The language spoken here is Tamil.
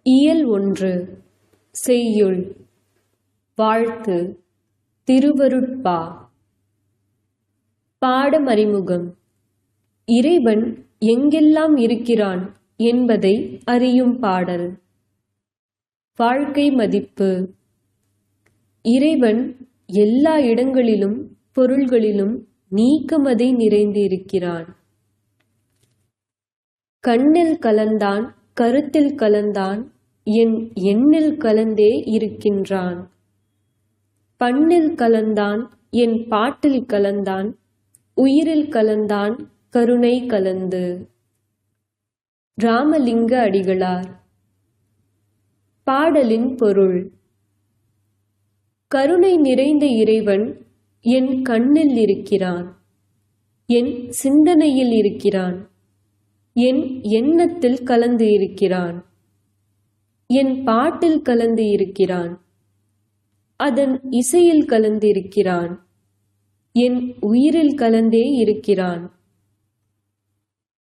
இயல் 1 செய்யுள் வாழ்த்து திருவருட்பா. பாடம் அறிமுகம். இறைவன் எங்கெல்லாம் இருக்கிறான் என்பதை அறியும் பாடல். வாழ்க்கை மதிப்பு. இறைவன் எல்லா இடங்களிலும் பொருள்களிலும் நீக்கமதை நிறைந்து இருக்கிறான். கண்ணில் கலந்தான், கருத்தில் கலந்தான், என் எண்ணில் கலந்தே இருக்கின்றான். பண்ணில் கலந்தான், என் பாட்டில் கலந்தான், உயிரில் கலந்தான், கருணை கலந்து. ராமலிங்க அடிகளார். பாடலின் பொருள். கருணை நிறைந்த இறைவன் என் கண்ணில் இருக்கிறான், என் சிந்தனையில் இருக்கிறான், என் எண்ணத்தில் கலந்து இருக்கிறான், என் பாட்டில் கலந்து இருக்கிறான், அதன் இசையில் கலந்து இருக்கிறான், என் உயிரில் கலந்தே இருக்கிறான்.